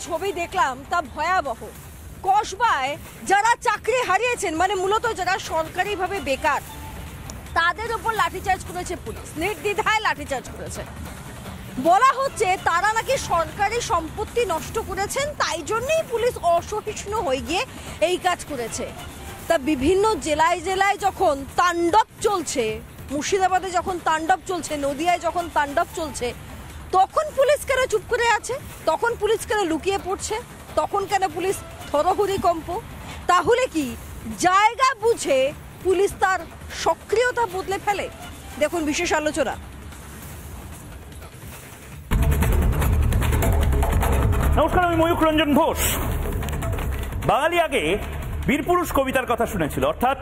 ছবি দেখলাম তা ভয়াবহ। কসবায় যারা চাকরি হারিয়েছেন, মানে মূলত যারা সরকারিভাবে বেকার, তাদের উপর লাঠিচার্জ করেছে পুলিশ, নির্দ্বিধায় লাঠিচার্জ করেছে। বলা হচ্ছে তারা নাকি সরকারি সম্পত্তি নষ্ট করেছেন, তাই জন্যই পুলিশ অসহিষ্ণু হয়ে গিয়ে এই কাজ করেছে। তা বিভিন্ন জেলায় জেলায় যখন তাণ্ডব চলছে, মুর্শিদাবাদে যখন তাণ্ডব চলছে, নদিয়ায় যখন তাণ্ডব চলছে, তখন পুলিশ কেন চুপ করে আছে? তখন পুলিশ কেন লুকিয়ে পড়ছে? তখন কেন পুলিশ থরহরি কম্প? তাহলে কি জায়গা বুঝে পুলিশ তার সক্রিয়তা বদলে ফেলে? দেখুন বিশেষ আলোচনা। নমস্কার, আমি ময়ূখ রঞ্জন ঘোষ। বাঙালি আগে বীরপুরুষ কবিতার কথা শুনেছিল, অর্থাৎ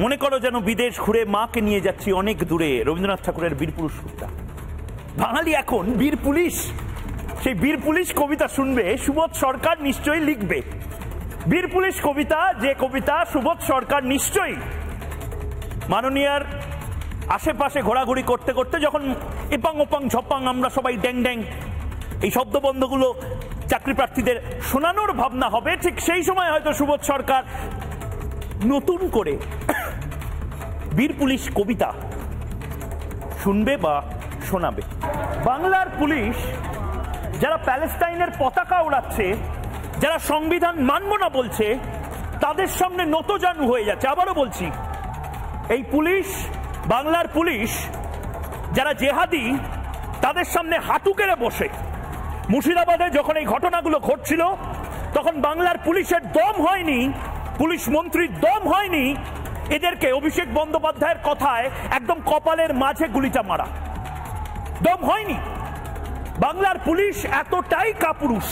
মনে করো যেন বিদেশ ঘুরে মাকে নিয়ে যাচ্ছি অনেক দূরে, রবীন্দ্রনাথ ঠাকুরের বীরপুরুষ কবিতা। বাঙালি এখন বীর পুলিশ। সেই বীর পুলিশ কবিতা শুনবে সুবোধ সরকার নিশ্চয়ই লিখবে। বীর পুলিশ কবিতা, যে কবিতা সুবোধ সরকার নিশ্চয়ই মাননীয়ার আশেপাশে ঘোরাঘুরি করতে করতে যখন এপাং ওপাং ঝপাং আমরা সবাই ড্যাং ড্যাং এই শব্দবন্ধগুলো চাকরি প্রার্থীদের শোনানোর ভাবনা হবে, ঠিক সেই সময় হয়তো সুবোধ সরকার নতুন করে বীর পুলিশ কবিতা শুনবে বা শোনাবে। বাংলার পুলিশ যারা প্যালেস্টাইনের পতাকা ওড়াচ্ছে, যারা সংবিধান মানব না বলছে, তাদের সামনে নতজানু হয়ে যাচ্ছে। আবারও বলছি, এই পুলিশ, বাংলার পুলিশ যারা জেহাদি, তাদের সামনে হাঁটু কেড়ে বসে। মুর্শিদাবাদে যখন এই ঘটনাগুলো ঘটছিল, তখন বাংলার পুলিশের দম হয়নি, পুলিশ মন্ত্রীর দম হয়নি এদেরকে অভিষেক বন্দ্যোপাধ্যায়ের কথায় একদম কপালের মাঝে গুলিটা মারা। দম হয়নি। বাংলার পুলিশ এতটাই কাপুরুষ।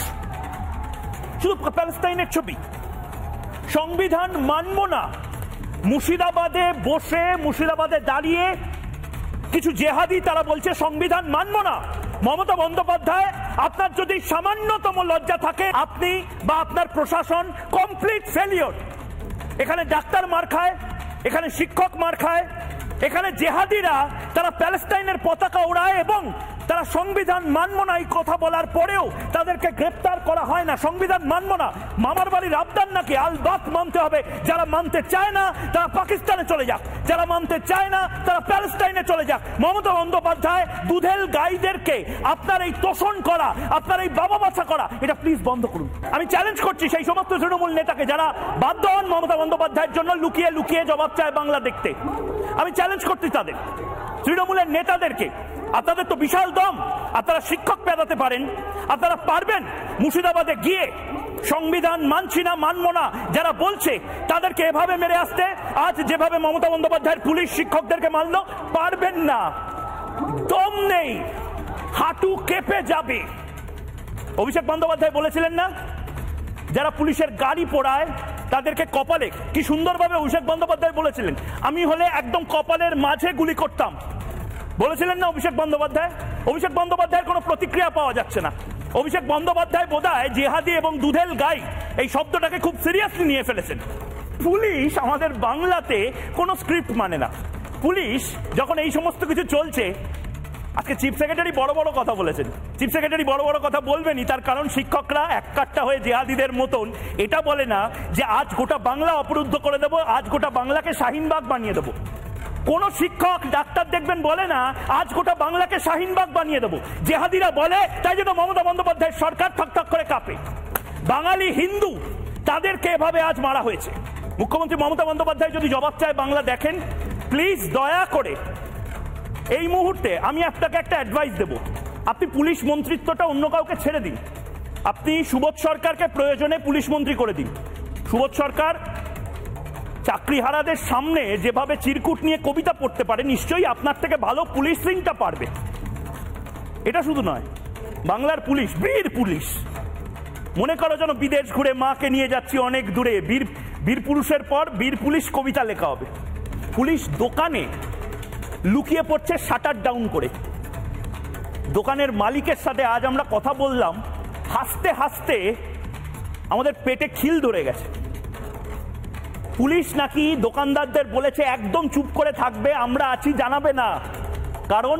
শুধু প্যালেস্টাইনের ছবি, সংবিধান মানব না, মুর্শিদাবাদে বসে, মুর্শিদাবাদে দাঁড়িয়ে কিছু জেহাদি তারা বলছে সংবিধান মানব না। মমতা বন্দ্যোপাধ্যায়, আপনার যদি সামান্যতম লজ্জা থাকে, আপনি বা আপনার প্রশাসন কমপ্লিট ফেলিওর। এখানে ডাক্তার মার খায়, এখানে শিক্ষক মার খায়, এখানে জেহাদিরা তারা প্যালেস্টাইনের পতাকা ওড়ায় এবং তারা সংবিধান মানব না এই কথা বলার পরেও তাদেরকে গ্রেপ্তার করা হয় না। সংবিধান মানব না, মামার বাড়ির আবদার নাকি আলবাত মানতে হবে। যারা মানতে চায় না তারা পাকিস্তানে চলে যাক, যারা মানতে চায় না তারা প্যালেস্টাইনে চলে যাক। মমতা বন্দ্যোপাধ্যায়, দুধেল গাইদেরকে আপনার এই তোষণ করা, আপনার এই বাবা বাছা করা, এটা প্লিজ বন্ধ করুন। আমি চ্যালেঞ্জ করছি সেই সমস্ত তৃণমূল নেতাকে যারা বাধ্য হন মমতা বন্দ্যোপাধ্যায়ের জন্য লুকিয়ে লুকিয়ে জবাব চায় বাংলা দেখতে। আমি চ্যালেঞ্জ করছি তাদের, তৃণমূলের নেতাদেরকে। আপনাদের তো বিশাল দম, আপনারা শিক্ষক পেদাতে পারেন, আপনারা পারবেন মুর্শিদাবাদে গিয়ে সংবিধান মানছি না, মানব না যারা বলছে তাদেরকে এভাবে মেরে আসতে। আজ যেভাবে মমতা বন্দ্যোপাধ্যায়ের পুলিশ শিক্ষকদেরকে মারল, পারবেন না, দম নেই, হাঁটু কেঁপে যাবে। অভিষেক বন্দ্যোপাধ্যায় বলেছিলেন না, যারা পুলিশের গাড়ি পোড়ায় তাদেরকে কপালে, কি সুন্দরভাবে অভিষেক বন্দ্যোপাধ্যায় বলেছিলেন, আমি হলে একদম কপালের মাঝে গুলি করতাম, বলেছিলেন না অভিষেক বন্দ্যোপাধ্যায়। অভিষেক বন্দ্যোপাধ্যায়ের কোনো প্রতিক্রিয়া পাওয়া যাচ্ছে না। অভিষেক বন্দ্যোপাধ্যায় বোধহয় জেহাদি এবং দুধেল গাই এই শব্দটাকে খুব সিরিয়াসলি নিয়ে ফেলেছেন। পুলিশ আমাদের বাংলাতে কোনো স্ক্রিপ্ট মানে না। পুলিশ যখন এই সমস্ত কিছু চলছে, আজকে চিফ সেক্রেটারি বড় বড় কথা বলেছেন। চিফ সেক্রেটারি বড় বড় কথা বলবেনই, তার কারণ শিক্ষকরা এক কাট্টা হয়ে জেহাদিদের মতন এটা বলে না যে আজ গোটা বাংলা অবরুদ্ধ করে দেবো, আজ গোটা বাংলাকে শাহিনবাগ বানিয়ে দেবো। কোন শিক্ষক, ডাক্তার দেখবেন বলে না আজ গোটা বাংলাকে শাহিনবাগ বানিয়ে দেবো। জেহাদিরা বলে, তাই জন্য মমতা বন্দ্যোপাধ্যায়ের সরকার ঠকঠক করে কাঁপে। বাঙালি হিন্দু, তাদেরকে এভাবে আজ মারা হয়েছে। মুখ্যমন্ত্রী মমতা বন্দ্যোপাধ্যায় যদি জবাব চায় বাংলা দেখেন, প্লিজ দয়া করে এই মুহূর্তে আমি আপনাকে একটা অ্যাডভাইস দেব, আপনি পুলিশ মন্ত্রিত্বটা অন্য কাউকে ছেড়ে দিন। আপনি সুবোধ সরকারকে প্রয়োজনে পুলিশ মন্ত্রী করে দিন। সুবোধ সরকার চাকরিহারাদের সামনে যেভাবে চিরকুট নিয়ে কবিতা পড়তে পারে, নিশ্চয়ই আপনার থেকে ভালো পুলিশিংটা পারবে। এটা শুধু নয়, বাংলার পুলিশ বীর পুলিশ। মনে করো যেন বিদেশ ঘুরে মাকে নিয়ে যাচ্ছি অনেক দূরে, বীর পুরুষের পর বীর পুলিশ কবিতা লেখা হবে। পুলিশ দোকানে লুকিয়ে পড়ছে শাটার ডাউন করে। দোকানের মালিকের সাথে আজ আমরা কথা বললাম, হাসতে হাসতে আমাদের পেটে খিল ধরে গেছে। পুলিশ নাকি দোকানদারদের বলেছে একদম চুপ করে থাকবে, আমরা আছি, জানাবে না। কারণ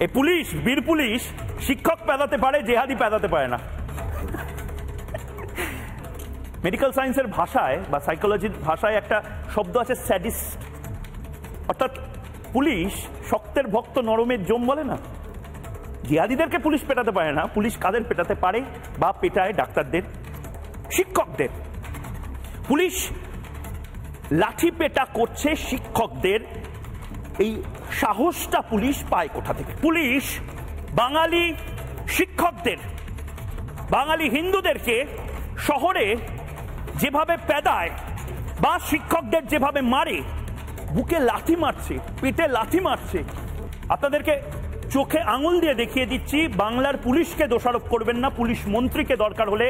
এই পুলিশ, বীর পুলিশ, শিক্ষক পেদাতে পারে, জেহাদি পেদাতে পারে না। মেডিকেল সায়েন্সের ভাষায় বা সাইকোলজির ভাষায় একটা শব্দ আছে স্যাডিস্ট, অর্থাৎ পুলিশ শক্তের ভক্ত নরমের জম বলে না, জিহাদিদেরকে পুলিশ পেটাতে পারে না, পুলিশ কাদের পেটাতে পারে বা পেটায়? ডাক্তারদের, শিক্ষকদের। পুলিশ লাঠি পেটা করছে শিক্ষকদের, এই সাহসটা পুলিশ পায় কোথা থেকে? পুলিশ বাঙালি শিক্ষকদের, বাঙালি হিন্দুদেরকে শহরে যেভাবে পেদায় বা শিক্ষকদের যেভাবে মারে, বুকে লাথি মারছে, পেটে লাথি মারছে। আপনাদেরকে চোখে আঙুল দিয়ে দেখিয়ে দিচ্ছি, বাংলার পুলিশকে দোষারোপ করবেন না, পুলিশ মন্ত্রীকে দরকার হলে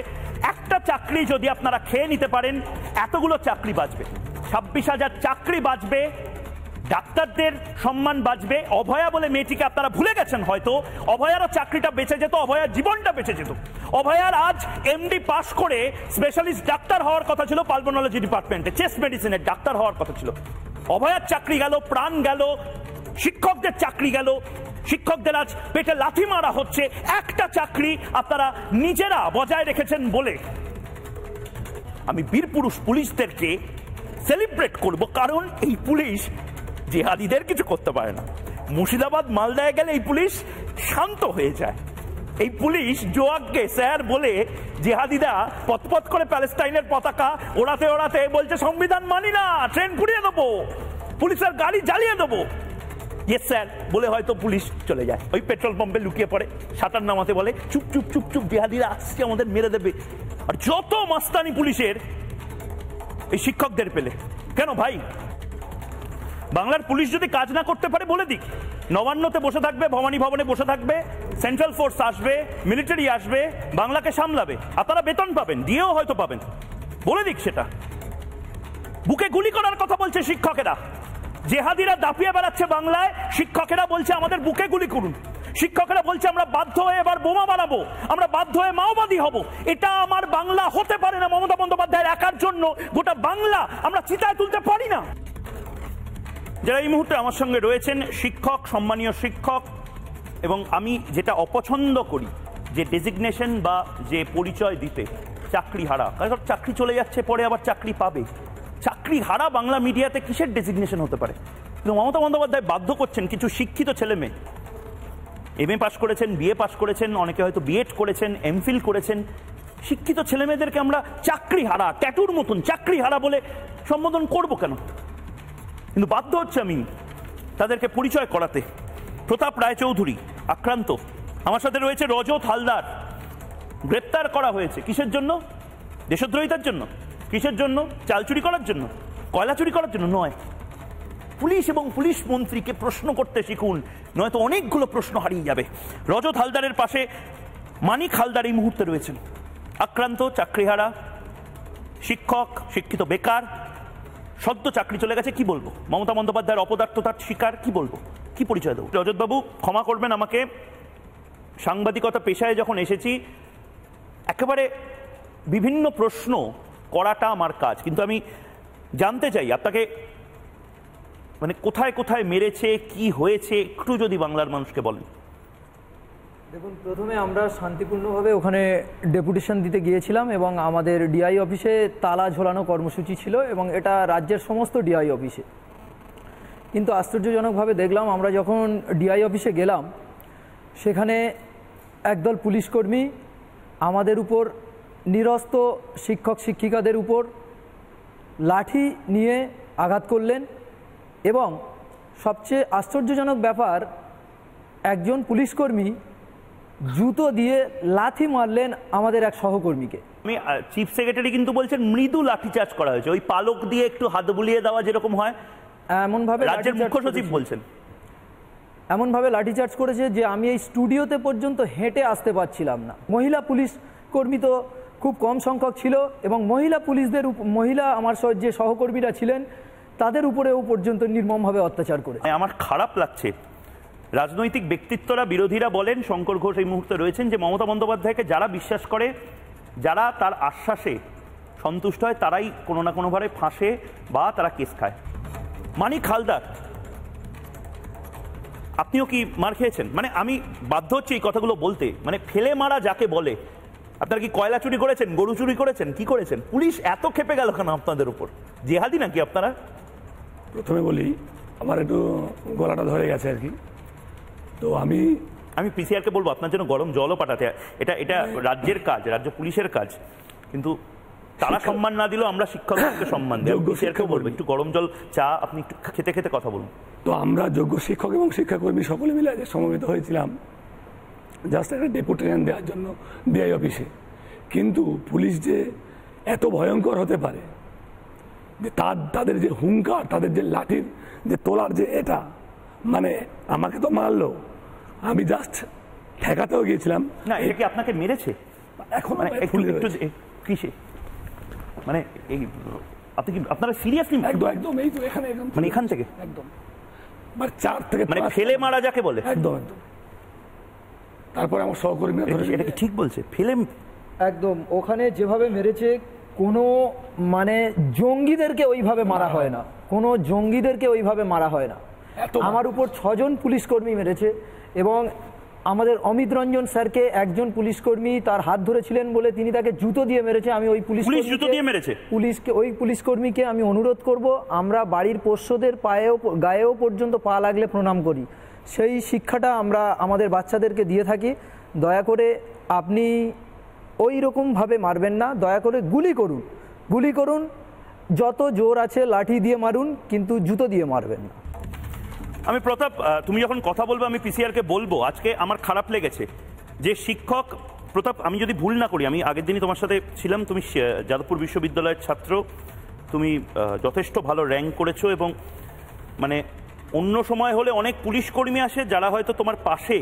একটা চাকরি যদি আপনারা খেয়ে নিতে পারেন, এতগুলো চাকরি বাঁচবে, 26,000 চাকরি বাঁচবে, ডাক্তারদের সম্মান বাঁচবে। অভয়া বলে মেয়েটিকে আপনারা ভুলে গেছেন হয়তো, অভয়ারও চাকরিটা বেঁচে যেত, অভয়ার জীবনটা বেঁচে যেত। অভয়ার আজ এমডি পাশ করে স্পেশালিস্ট ডাক্তার হওয়ার কথা ছিল, পালমোনোলজি ডিপার্টমেন্টে চেস্ট মেডিসিনের ডাক্তার হওয়ার কথা ছিল। অভয়ার চাকরি গেল, প্রাণ গেল, শিক্ষকদের চাকরি গেল, শিক্ষকদের আজ পেটে লাথি মারা হচ্ছে। একটা চাকরি আপনারা নিজেরা বজায় রেখেছেন বলে আমি বীরপুরুষ পুলিশদেরকে সেলিব্রেট করব, কারণ এই পুলিশ জিহাদিদের কিছু করতে পারে না। মুর্শিদাবাদ মালদায় গেলে এই পুলিশ শান্ত হয়ে যায়। এই পুলিশ জোয়াককে স্যার বলে জিহাদিরা পথপথ করে প্যালেস্টাইনের পতাকা ওড়াতে ওড়াতে বলছে সংবিধান মানি না, ট্রেন ঘুরিয়ে দেবো, পুলিশের গাড়ি জ্বালিয়ে দেবো। ইয়েস স্যার বলে হয়তো পুলিশ চলে যায়, ওই পেট্রোল পাম্পে লুকিয়ে পড়ে, সাঁতার নামাতে বলে, চুপ চুপ চুপ চুপ, জিহাদিরা আসছে আমাদের মেরে দেবে। আর যত মাস্তানি পুলিশের এই শিক্ষকদের পেলে। কেন ভাই? বাংলার পুলিশ যদি কাজ না করতে পারে বলে দিক, নবান্নতে বসে থাকবে, ভবানী ভবনে বসে থাকবে, সেন্ট্রাল ফোর্স আসবে, মিলিটারি আসবে, বাংলাকে সামলাবে, আপনারা বেতন পাবেন, দিয়েও হয়তো পাবেন, বলে দিক সেটা। বুকে গুলি করার কথা বলছে শিক্ষকেরা, জেহাদিরা দাপিয়ে বেড়াচ্ছে বাংলায়, শিক্ষকেরা বলছে আমাদের বুকে গুলি করুন। শিক্ষকেরা বলছে আমরা বাধ্য হয়ে এবার বোমা বানাবো, আমরা বাধ্য হয়ে মাওবাদী হব। এটা আমার বাংলা হতে পারে না। মমতা বন্দ্যোপাধ্যায়ের একার জন্য গোটা বাংলা আমরা চিতায় তুলতে পারি না। যারা এই মুহূর্তে আমার সঙ্গে রয়েছেন শিক্ষক, সম্মানীয় শিক্ষক, এবং আমি যেটা অপছন্দ করি যে ডেজিগনেশন বা যে পরিচয় দিতে, চাকরি হারা, কারণ চাকরি চলে যাচ্ছে, পরে আবার চাকরি পাবে। চাকরি হারা বাংলা মিডিয়াতে কিসের ডেজিগনেশন হতে পারে? কিন্তু মমতা বন্দ্যোপাধ্যায় বাধ্য করছেন কিছু শিক্ষিত ছেলে মেয়ে, এমএ পাস করেছেন, বিএ পাস করেছেন, অনেকে হয়তো বিএড করেছেন, এমফিল করেছেন, শিক্ষিত ছেলে মেয়েদেরকে আমরা চাকরি হারা, ট্যাটুর মতন চাকরি হারা বলে সম্বোধন করব কেন? কিন্তু বাধ্য হচ্ছে আমি তাদেরকে পরিচয় করাতে। প্রতাপ রায়চৌধুরী আক্রান্ত, আমার সাথে রয়েছে রজত হালদার, গ্রেপ্তার করা হয়েছে কিসের জন্য? দেশদ্রোহিতার জন্য। কিসের জন্য? চাল চুরি করার জন্য, কয়লা চুরি করার জন্য নয়। পুলিশ এবং পুলিশ মন্ত্রীকে প্রশ্ন করতে শিখুন, নয়তো অনেকগুলো প্রশ্ন হারিয়ে যাবে। রজত হালদারের পাশে মানিক হালদার এই মুহূর্তে রয়েছেন, আক্রান্ত, চাকরিহারা, শিক্ষক, শিক্ষিত বেকার, সদ্য চাকরি চলে গেছে। কি বলবো? মমতা বন্দ্যোপাধ্যায়ের অপদার্থতার শিকার, কি বলবো, কি পরিচয় দেবো? রজতবাবু ক্ষমা করবেন আমাকে, সাংবাদিকতা পেশায় যখন এসেছি একেবারে বিভিন্ন প্রশ্ন করাটা আমার কাজ, কিন্তু আমি জানতে চাই আপনাকে, মানে কোথায় কোথায় মেরেছে, কি হয়েছে, একটু যদি বাংলার মানুষকে বলেন। দেখুন, প্রথমে আমরা শান্তিপূর্ণভাবে ওখানে ডেপুটেশন দিতে গিয়েছিলাম এবং আমাদের ডিআই অফিসে তালা ঝোলানো কর্মসূচি ছিল এবং এটা রাজ্যের সমস্ত ডিআই অফিসে। কিন্তু আশ্চর্যজনকভাবে দেখলাম আমরা যখন ডিআই অফিসে গেলাম, সেখানে একদল পুলিশকর্মী আমাদের উপর, নিরস্ত্র শিক্ষক শিক্ষিকাদের উপর লাঠি নিয়ে আঘাত করলেন এবং সবচেয়ে আশ্চর্যজনক ব্যাপার, একজন পুলিশকর্মী জুতো দিয়ে লাথি মারলেন আমাদের এক সহকর্মীকে। আমি চিফ সেক্রেটারি কিন্তু বলছেন মৃদু লাঠিচার্জ করা হয়েছে, ওই পালক দিয়ে একটু হাত বুলিয়ে দেওয়া যেরকম হয়, এমনভাবে রাজ্যের মুখ্য সচিব বলছেন, এমনভাবে লাঠিচার্জ করেছে যে আমি এই স্টুডিওতে পর্যন্ত হেঁটে আসতে পারছিলাম না। মহিলা পুলিশ কর্মী তো খুব কম সংখ্যক ছিল এবং মহিলা আমার যে সহকর্মীরা ছিলেন তাদের উপরেও পর্যন্ত নির্মমভাবে অত্যাচার করে। আমার খারাপ লাগছে, রাজনৈতিক ব্যক্তিত্বরা, বিরোধীরা বলেন, শঙ্কর ঘোষ এই মুহূর্তে রয়েছেন, যে মমতা বন্দ্যোপাধ্যায়কে যারা বিশ্বাস করে, যারা তার আশ্বাসে সন্তুষ্ট হয়, তারাই কোনো না কোনোভাবে ফাঁসে বা তারা কেস খায়। মানিক হালদার, আপনিও কি মার খেয়েছেন? মানে আমি বাধ্য হচ্ছি এই কথাগুলো বলতে, মানে ফেলে মারা যাকে বলে, আপনারা কি কয়লা চুরি করেছেন, গরু চুরি করেছেন, কি করেছেন? পুলিশ এত ক্ষেপে গেল কেন আপনাদের উপর? জেহাদি নাকি আপনারা? প্রথমে বলি, আমার একটু গলাটা ধরে গেছে আর কি। তো আমি পিসিআরকে বলবো আপনার জন্য গরম জলও পাঠাতে। এটা রাজ্যের কাজ, রাজ্য পুলিশের কাজ, কিন্তু তারা সম্মান না দিলেও আমরা শিক্ষকদেরকে সম্মান দিই। পিসিআরকেও বলবো একটু গরম জল, চা আপনি একটু খেতে খেতে কথা বলুন। তো আমরা যোগ্য শিক্ষক এবং শিক্ষাকর্মী সকলে মিলে সমবেত হয়েছিলাম জাস্ট একটা ডেপুটেশন দেওয়ার জন্য ডিআই অফিসে। কিন্তু পুলিশ যে এত ভয়ঙ্কর হতে পারে, যে তাদের যে হুঙ্কার, তাদের যে লাঠির যে তোলার যে এটা, মানে আমাকে তো মারলো, আমি জাস্ট ঠেকাতেও গিয়েছিলাম। না, এটা কি আপনাকে মেরেছে এখন? মানে একটু কিসে, মানে এই আপনি কি আপনারা সিরিয়াসলি? একদম একদম, এই তো এখানে, মানে এখান থেকে একদম, মানে 4 থেকে মানে ফেলে মারা যাকে বলে, একদম একদম। তারপরে আমার সহকর্মীরা এটা কি ঠিক বলছে? ফেলে একদম ওখানে যেভাবে মেরেছে, কোনো মানে জঙ্গিদেরকে ওইভাবে মারা হয় না, কোনো জঙ্গিদেরকে ওইভাবে মারা হয় না। আমার উপর 6 জন পুলিশ কর্মী মেরেছে, এবং আমাদের অমিত রঞ্জন স্যারকে একজন পুলিশ কর্মী তার হাত ধরেছিলেন বলে তিনি তাকে জুতো দিয়ে মেরেছে। আমি ওই পুলিশ জুতো দিয়ে মেরেছে ওই পুলিশ কর্মীকে আমি অনুরোধ করব, আমরা বাড়ির পোষ্যদের গায়েও পর্যন্ত পা লাগলে প্রণাম করি, সেই শিক্ষাটা আমরা আমাদের বাচ্চাদেরকে দিয়ে থাকি। দয়া করে আপনি ওই রকমভাবে মারবেন না, দয়া করে গুলি করুন, যত জোর আছে লাঠি দিয়ে মারুন, কিন্তু জুতো দিয়ে মারবেন না। আমি প্রতাপ, তুমি যখন কথা বলবে আমি পিসিআরকে বলবো, আজকে আমার খারাপ লেগেছে যে শিক্ষক প্রতাপ, আমি যদি ভুল না করি, আমি আগের দিনই তোমার সাথে ছিলাম, তুমি যাদবপুর বিশ্ববিদ্যালয়ের ছাত্র, তুমি যথেষ্ট ভালো র্যাঙ্ক করেছো, এবং মানে অন্য সময় হলে অনেক পুলিশ কর্মী আসে যারা হয়তো তোমার পাশে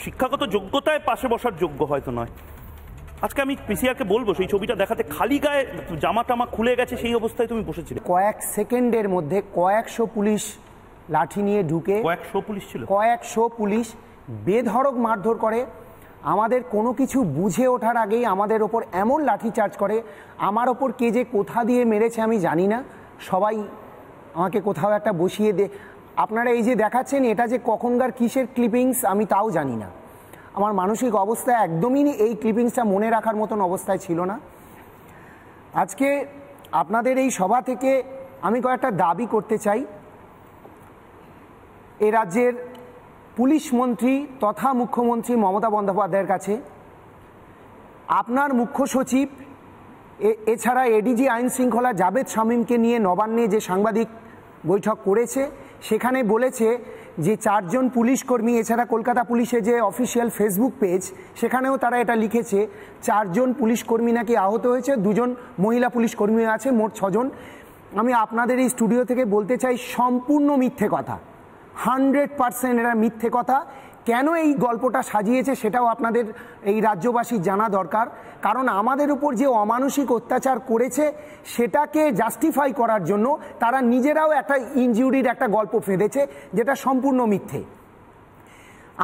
শিক্ষাগত যোগ্যতায় পাশে বসার যোগ্য হয়তো নয়। আজকে আমি পিসিআরকে বলবো সেই ছবিটা দেখাতে, খালি গায়ে, জামা টামা খুলে গেছে, সেই অবস্থায় তুমি বসেছিলে। কয়েক সেকেন্ডের মধ্যে কয়েকশো পুলিশ লাঠি নিয়ে ঢুকে, কয়েকশো পুলিশ বেধড়ক মারধর করে। আমাদের কোনো কিছু বুঝে ওঠার আগেই আমাদের ওপর এমন লাঠি চার্জ করে, আমার ওপর কে যে কোথা দিয়ে মেরেছে আমি জানি না। সবাই আমাকে কোথাও একটা বসিয়ে দে, আপনারা এই যে দেখাচ্ছেন এটা যে কখনকার কিসের ক্লিপিংস আমি তাও জানি না। আমার মানসিক অবস্থা একদমই এই ক্লিপিংসটা মনে রাখার মতন অবস্থায় ছিল না। আজকে আপনাদের এই সভা থেকে আমি কয়েকটা দাবি করতে চাই এ রাজ্যের পুলিশ মন্ত্রী তথা মুখ্যমন্ত্রী মমতা বন্দ্যোপাধ্যায়ের কাছে। আপনার মুখ্য সচিব এছাড়া এডিজি আইন শৃঙ্খলা জাভেদ শামীমকে নিয়ে নবান্নে যে সাংবাদিক বৈঠক করেছে, সেখানে বলেছে যে 4 জন পুলিশ কর্মী, এছাড়া কলকাতা পুলিশের যে অফিসিয়াল ফেসবুক পেজ সেখানেও তারা এটা লিখেছে, 4 জন পুলিশ কর্মী নাকি আহত হয়েছে, 2 জন মহিলা পুলিশ কর্মী আছে, মোট 6 জন। আমি আপনাদের এই স্টুডিও থেকে বলতে চাই সম্পূর্ণ মিথ্যে কথা, 100% এরা মিথ্যে কথা। কেন এই গল্পটা সাজিয়েছে সেটাও আপনাদের এই রাজ্যবাসীর জানা দরকার, কারণ আমাদের উপর যে অমানসিক অত্যাচার করেছে সেটাকে জাস্টিফাই করার জন্য তারা নিজেরাও একটা ইনজুরির একটা গল্প ফেঁদেছে, যেটা সম্পূর্ণ মিথ্যে।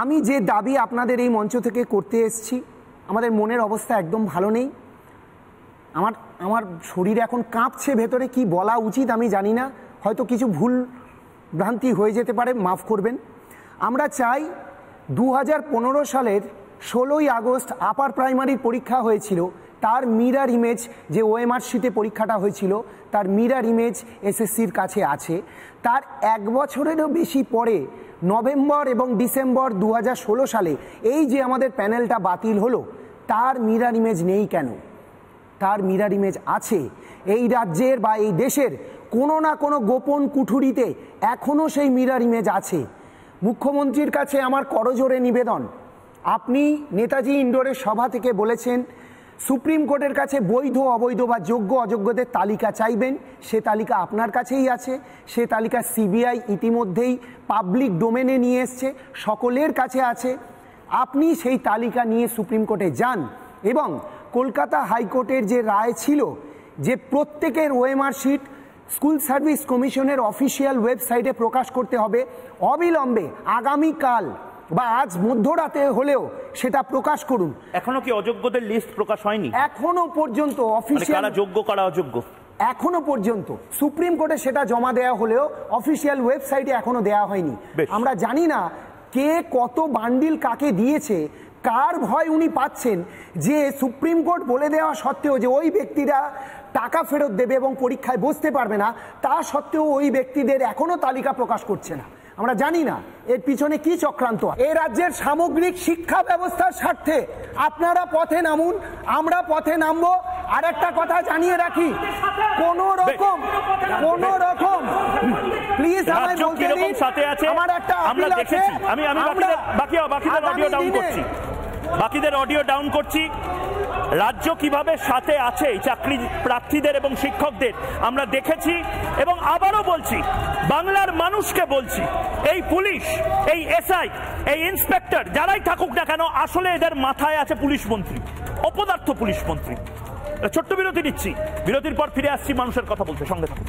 আমি যে দাবি আপনাদের এই মঞ্চ থেকে করতে এসেছি, আমাদের মনের অবস্থা একদম ভালো নেই। আমার শরীর এখন কাঁপছে ভেতরে, কি বলা উচিত আমি জানি না, হয়তো কিছু ভুল ভ্রান্তি হয়ে যেতে পারে, মাফ করবেন। আমরা চাই 2015 সালের 16ই আগস্ট আপার প্রাইমারির পরীক্ষা হয়েছিল, তার মিরার ইমেজ, যে ওএমআর শিটে পরীক্ষাটা হয়েছিল তার মিরার ইমেজ এসএসসির কাছে আছে। তার 1 বছরেরও বেশি পরে নভেম্বর এবং ডিসেম্বর 2016 সালে এই যে আমাদের প্যানেলটা বাতিল হলো, তার মিরার ইমেজ নেই কেন? তার মিরার ইমেজ আছে। এই রাজ্যের বা এই দেশের কোনো না কোনো গোপন কুঠুরিতে এখনও সেই মিরার ইমেজ আছে। মুখ্যমন্ত্রীর কাছে আমার করজোড়ে নিবেদন, আপনি নেতাজি ইন্ডোরের সভা থেকে বলেছেন সুপ্রিম কোর্টের কাছে বৈধ অবৈধ বা যোগ্য অযোগ্যদের তালিকা চাইবেন, সে তালিকা আপনার কাছেই আছে, সে তালিকা সিবিআই ইতিমধ্যেই পাবলিক ডোমেনে নিয়ে এসছে, সকলের কাছে আছে। আপনি সেই তালিকা নিয়ে সুপ্রিম কোর্টে যান, এবং কলকাতা হাইকোর্টের যে রায় ছিল যে প্রত্যেকের ওএমআর শিট স্কুল সার্ভিস কমিশনের অফিসিয়াল ওয়েবসাইটে প্রকাশ করতে হবে অবিলম্বে, আগামীকাল বা আজ মধ্যরাতে হলেও সেটা প্রকাশ করুন। এখনো কি অযোগ্যদের লিস্ট প্রকাশ হয়নি? এখনো পর্যন্ত অফিসিয়াল, কারা যোগ্য কারা অযোগ্য এখনো পর্যন্ত সুপ্রিম কোর্টে সেটা জমা দেওয়া হলেও অফিসিয়াল ওয়েবসাইটে এখনো দেওয়া হয়নি। আমরা জানি না কে কত বান্ডিল কাকে দিয়েছে, কার ভয় উনি পাচ্ছেন যে সুপ্রিম কোর্ট বলে দেওয়া সত্ত্বেও যে ওই ব্যক্তিরা টাকা ফেরত দেবে এবং পরীক্ষায় বসতে পারবে না, তা সত্ত্বেও ওই ব্যক্তিদের এখনো তালিকা প্রকাশ করছে না? আমরা জানি না এর পিছনে কি চক্রান্ত। এই রাজ্যের সামগ্রিক শিক্ষা ব্যবস্থার স্বার্থে আপনারা পথে নামুন, আমরা পথে নামবো। আর একটা কথা জানিয়ে রাখি, কোন রকম প্লিজ আমায় বলতে দিন, আমার একটা আপিল আছে। আমি বাকিদের অডিও ডাউন করছি, বাকিদের অডিও ডাউন করছি। রাজ্য কিভাবে সাথে আছে চাকরি প্রার্থীদের এবং শিক্ষকদের আমরা দেখেছি, এবং আবারও বলছি, বাংলার মানুষকে বলছি, এই পুলিশ, এই এসআই, এই ইন্সপেক্টর যারাই থাকুক না কেন, আসলে এদের মাথায় আছে পুলিশ মন্ত্রী, অপদার্থ পুলিশ মন্ত্রী। ছোট্ট বিরতি নিচ্ছি, বিরতির পর ফিরে আসছি মানুষের কথা বলতে, সঙ্গে থাকুন।